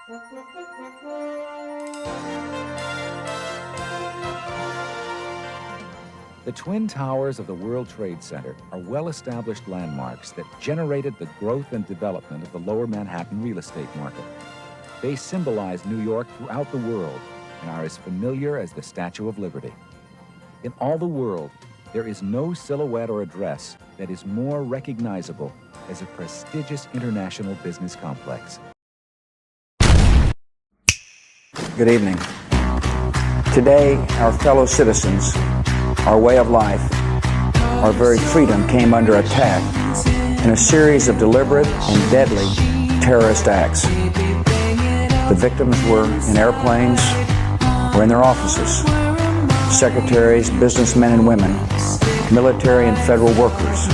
The Twin Towers of the World Trade Center are well-established landmarks that generated the growth and development of the lower Manhattan real estate market. They symbolize New York throughout the world and are as familiar as the Statue of Liberty. In all the world, there is no silhouette or address that is more recognizable as a prestigious international business complex. Good evening. Today, our fellow citizens, our way of life, our very freedom came under attack in a series of deliberate and deadly terrorist acts. The victims were in airplanes or in their offices. Secretaries, businessmen and women, military and federal workers,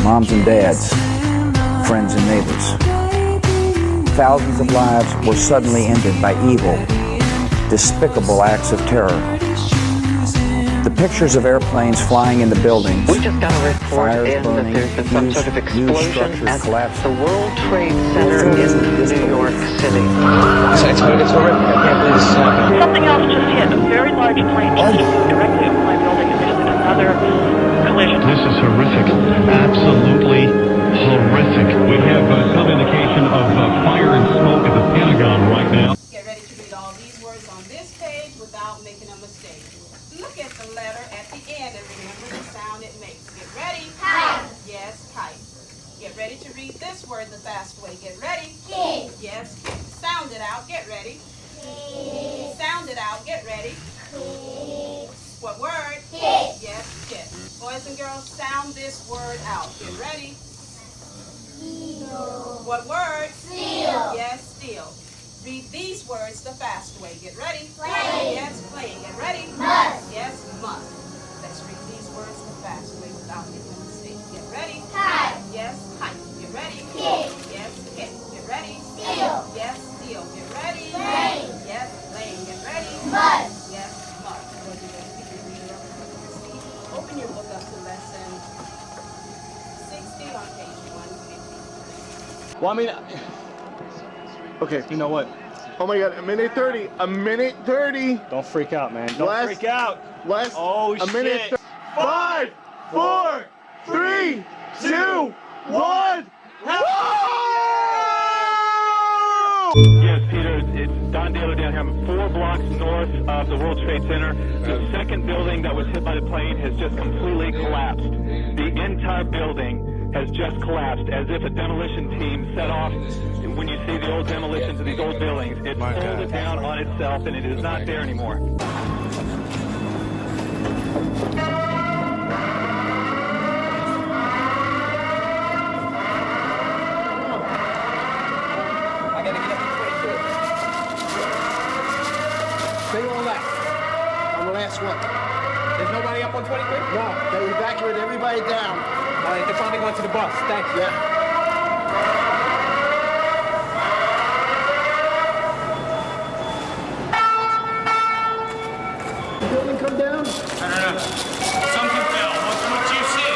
moms and dads, friends and neighbors. Thousands of lives were suddenly ended by evil, despicable acts of terror. The pictures of airplanes flying into buildings, we just got a report in that there's been some sort of explosion at the World Trade Center in New York City. It's horrific. I can't believe this is happening. Something else just hit. A very large plane directly over my building, and there's been another collision. This is horrific. Absolutely horrific. We have some indication of fire and smoke at the Pentagon right now. Get ready to read all these words on this page without making a mistake. Look at the letter at the end and remember the sound it makes. Get ready. Kite. Yes, kite. Get ready to read this word the fast way. Get ready. Kid. Yes, kid. Sound it out. Get ready. Kid. Sound it out. Get ready. Kid. What word? Kid. Yes, kid. Boys and girls, sound this word out. Get ready. Seal. What word? Seal. Yes, steel. Read these words the fast way. Get ready. Plane. Yes, plane. Get ready. Must. Yes, must. Let's read these words the fast way without making a mistake. Get ready. Kite. Yes, kite. Get ready. Kid. Yes, kid. Get ready. Seal. Yes, steel. Get ready. Plane. Yes, plane. Get ready. Must. Yes, must. Go to the speaker reader up to your seat. Open your book up to lesson 60 on page 150. Well, I mean, Okay. you know what? Oh my God, a minute 30. A minute 30. Don't freak out, man. Don't Less- freak out. Less. Oh, a minute. shit. 5, 4, 3, 2, 1. Yes, Peter, it's Don Daly down here. I'm 4 blocks north of the World Trade Center. The second building that was hit by the plane has just completely collapsed. The entire building has just collapsed, as if a demolition team set off. When you see the old demolitions of these old buildings, it pulled it down on itself, and it is not there anymore. I gotta get up to 22. Stay all that. I'm the last one. There's nobody up on 23? No, they evacuated everybody down. All right, they finally went to the bus. Thank you. Yeah. The building come down? I don't know. Something fell. What you see?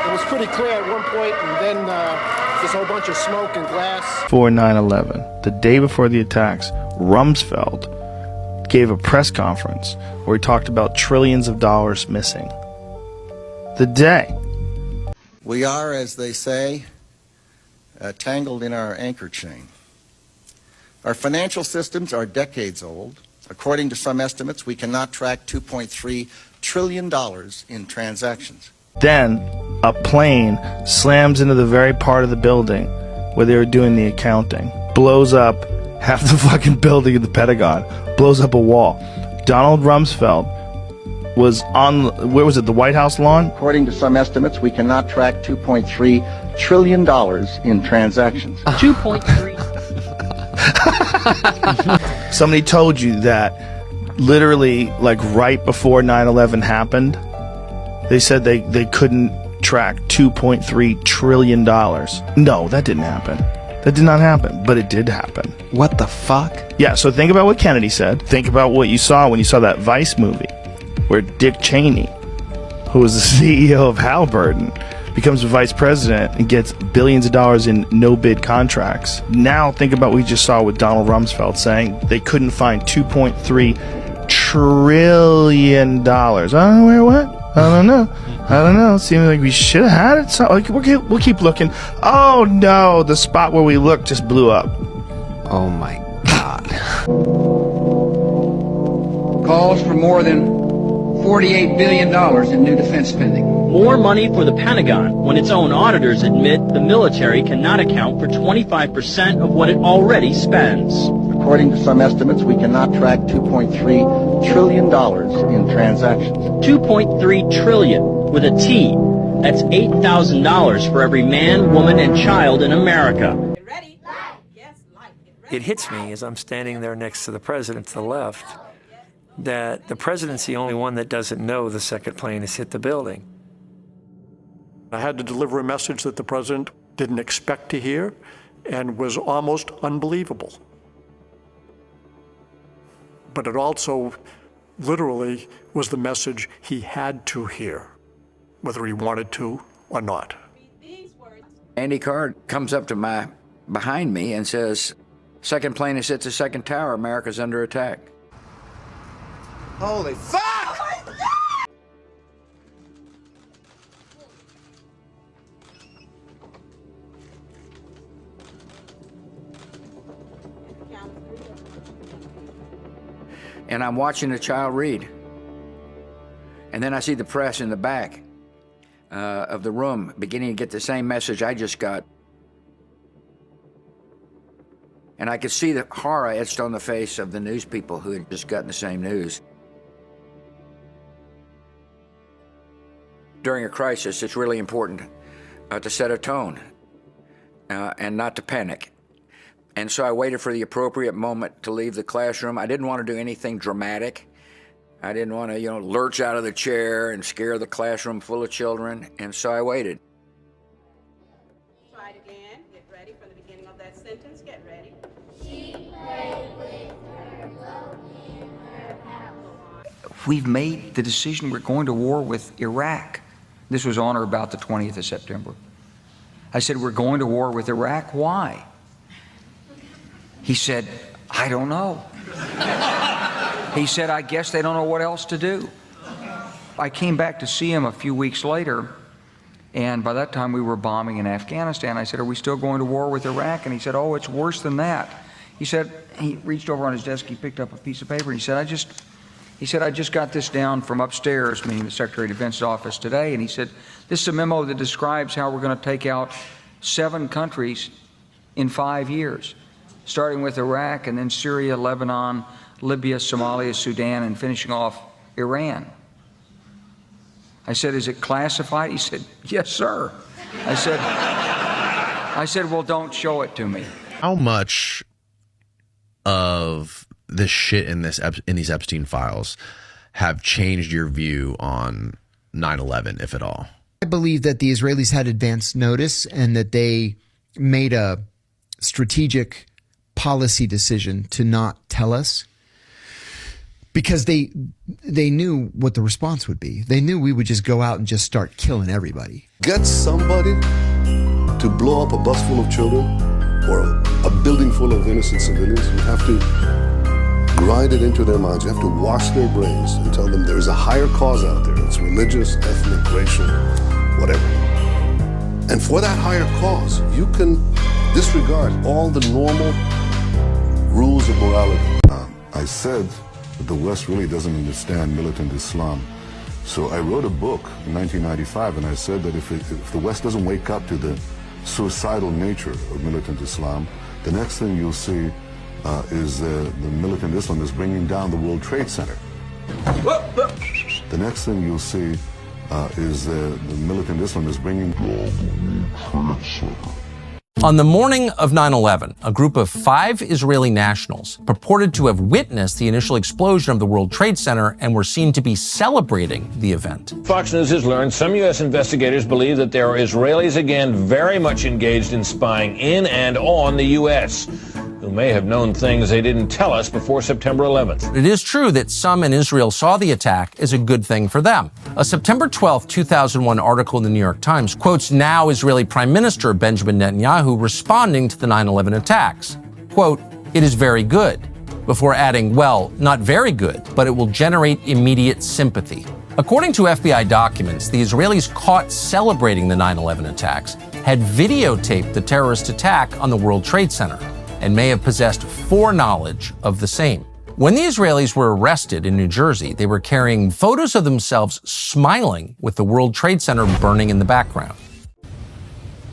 It was pretty clear at one point, and then there's a whole bunch of smoke and glass. For 9/11, the day before the attacks, Rumsfeld gave a press conference where he talked about trillions of dollars missing. The day. We are, as they say, tangled in our anchor chain. Our financial systems are decades old. According to some estimates, we cannot track $2.3 trillion in transactions. Then, a plane slams into the very part of the building where they were doing the accounting. Blows up half the fucking building in the Pentagon. Blows up a wall. Donald Rumsfeld was on, where was it, the White House lawn? According to some estimates, we cannot track $2.3 trillion in transactions. 2.3. Somebody told you that literally, like right before 9/11 happened, they said they couldn't track $2.3 trillion. No, that didn't happen. That did not happen, but it did happen. What the fuck? Yeah, so think about what Kennedy said. Think about what you saw when you saw that Vice movie, where Dick Cheney, who was the CEO of Halliburton, becomes a vice president and gets billions of dollars in no-bid contracts. Now think about what we just saw with Donald Rumsfeld saying they couldn't find $2.3 trillion. I don't know where it went. I don't know. It seems like we should have had it. So, like, we'll keep looking. Oh no, the spot where we looked just blew up. Oh my God. Calls for more than $48 billion in new defense spending. More money for the Pentagon when its own auditors admit the military cannot account for 25% of what it already spends. According to some estimates, we cannot track $2.3 trillion in transactions. 2.3 trillion with a T. That's $8,000 for every man, woman, and child in America. Ready? Yes, light. It hits me as I'm standing there next to the president to the left that the president's the only one that doesn't know the second plane has hit the building. I had to deliver a message that the president didn't expect to hear and was almost unbelievable. But it also literally was the message he had to hear, whether he wanted to or not. Andy Card comes up to behind me and says, second plane has hit the second tower, America's under attack. Holy fuck! And I'm watching the child read. And then I see the press in the back of the room beginning to get the same message I just got. And I could see the horror etched on the face of the news people who had just gotten the same news. During a crisis, it's really important to set a tone and not to panic. And so I waited for the appropriate moment to leave the classroom. I didn't want to do anything dramatic. I didn't want to, lurch out of the chair and scare the classroom full of children. And so I waited. Try it again. Get ready for the beginning of that sentence. Get ready. She played with her boat in her house. We've made the decision we're going to war with Iraq. This was on or about the 20th of September. I said, we're going to war with Iraq. Why? He said, I don't know. He said, I guess they don't know what else to do. I came back to see him a few weeks later, and by that time we were bombing in Afghanistan. I said, are we still going to war with Iraq? And he said, oh, it's worse than that. He said, he reached over on his desk, he picked up a piece of paper, and he said, I just got this down from upstairs, meaning the Secretary of Defense's office today, and he said, this is a memo that describes how we're going to take out 7 countries in 5 years. Starting with Iraq and then Syria, Lebanon, Libya, Somalia, Sudan, and finishing off Iran. I said, is it classified? He said, yes, sir. I said, well, don't show it to me. How much of this shit in these Epstein files have changed your view on 9/11, if at all? I believe that the Israelis had advance notice and that they made a strategic policy decision to not tell us because they knew what the response would be. They knew we would just go out and just start killing everybody. Get somebody to blow up a bus full of children or a building full of innocent civilians. You have to grind it into their minds. You have to wash their brains and tell them there is a higher cause out there. It's religious, ethnic, racial, whatever. And for that higher cause, you can disregard all the normal rules of morality. I said that the West really doesn't understand militant Islam. So I wrote a book in 1995, and I said that if the West doesn't wake up to the suicidal nature of militant Islam, the next thing you'll see is the militant Islam is bringing down the World Trade Center. The next thing you'll see is the militant Islam is bringing down the World Trade Center. On the morning of 9/11, a group of 5 Israeli nationals purported to have witnessed the initial explosion of the World Trade Center and were seen to be celebrating the event. Fox News has learned some U.S. investigators believe that there are Israelis again very much engaged in spying in and on the U.S., who may have known things they didn't tell us before September 11th. It is true that some in Israel saw the attack as a good thing for them. A September 12, 2001 article in the New York Times quotes now Israeli Prime Minister Benjamin Netanyahu responding to the 9/11 attacks. Quote, "It is very good," before adding, well, not very good, but it will generate immediate sympathy. According to FBI documents, the Israelis caught celebrating the 9/11 attacks had videotaped the terrorist attack on the World Trade Center and may have possessed foreknowledge of the same. When the Israelis were arrested in New Jersey, they were carrying photos of themselves smiling with the World Trade Center burning in the background.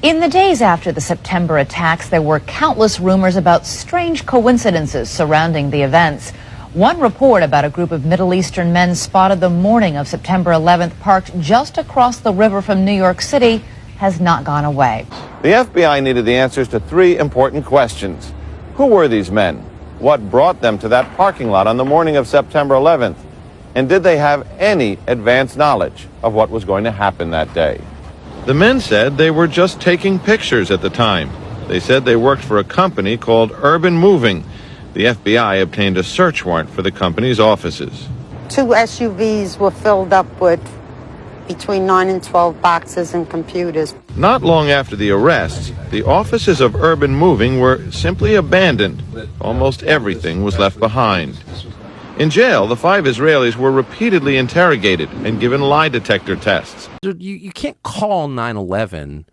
In the days after the September attacks, there were countless rumors about strange coincidences surrounding the events. One report about a group of Middle Eastern men spotted the morning of September 11th parked just across the river from New York City has not gone away. The FBI needed the answers to 3 important questions. Who were these men? What brought them to that parking lot on the morning of September 11th? And did they have any advance knowledge of what was going to happen that day? The men said they were just taking pictures at the time. They said they worked for a company called Urban Moving. The FBI obtained a search warrant for the company's offices. 2 SUVs were filled up with between 9 and 12 boxes and computers. Not long after the arrests, the offices of Urban Moving were simply abandoned. Almost everything was left behind. In jail, the 5 Israelis were repeatedly interrogated and given lie detector tests. You can't call 9/11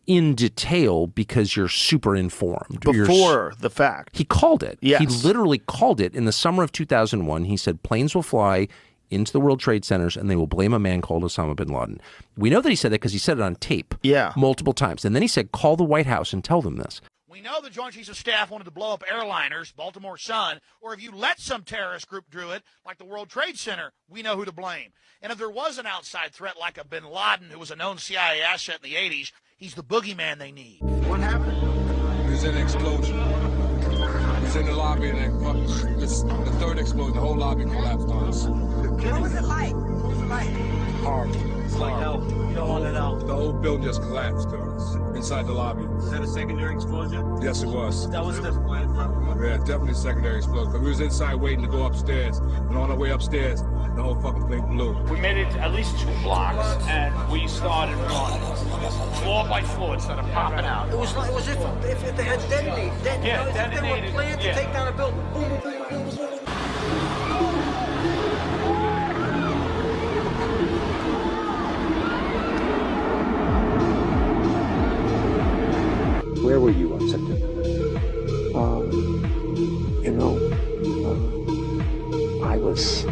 in detail because you're super informed. Before the fact. He called it. Yes. He literally called it in the summer of 2001. He said planes will fly into the World Trade Centers and they will blame a man called Osama bin Laden. We know that he said that because he said it on tape multiple times. And then he said, call the White House and tell them this. We know the Joint Chiefs of Staff wanted to blow up airliners, Baltimore Sun, or if you let some terrorist group do it, like the World Trade Center, we know who to blame. And if there was an outside threat like a bin Laden, who was a known CIA asset in the 80s, he's the boogeyman they need. What happened? It was an explosion. It was in the lobby, and the third explosion, the whole lobby collapsed on us. What was it like? What was it like? Horrible. It's like hell. You don't want to know. The whole building just collapsed on us inside the lobby. Is that a secondary explosion? Yes, it was. That was the Yeah, definitely a secondary explosion. Because we was inside waiting to go upstairs, and on our way upstairs, the whole fucking thing blew. We made it at least 2 blocks, and we started running floor by floor instead of popping out. It was like if they had detonated. Yeah, if they were planned to take down a building. Boom, boom, boom, boom, boom. Where were you on September? I was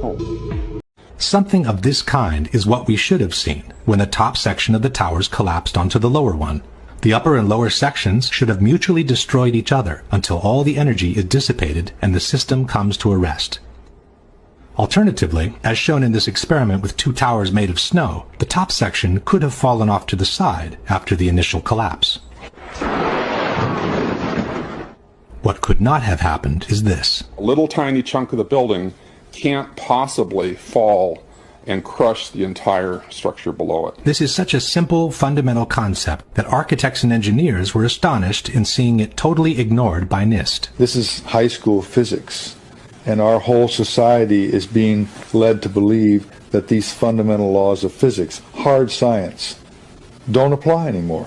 home. Something of this kind is what we should have seen when the top section of the towers collapsed onto the lower one. The upper and lower sections should have mutually destroyed each other until all the energy is dissipated and the system comes to a rest. Alternatively, as shown in this experiment with 2 towers made of snow, the top section could have fallen off to the side after the initial collapse. What could not have happened is this. A little tiny chunk of the building can't possibly fall and crush the entire structure below it. This is such a simple, fundamental concept that architects and engineers were astonished in seeing it totally ignored by NIST. This is high school physics, and our whole society is being led to believe that these fundamental laws of physics, hard science, don't apply anymore.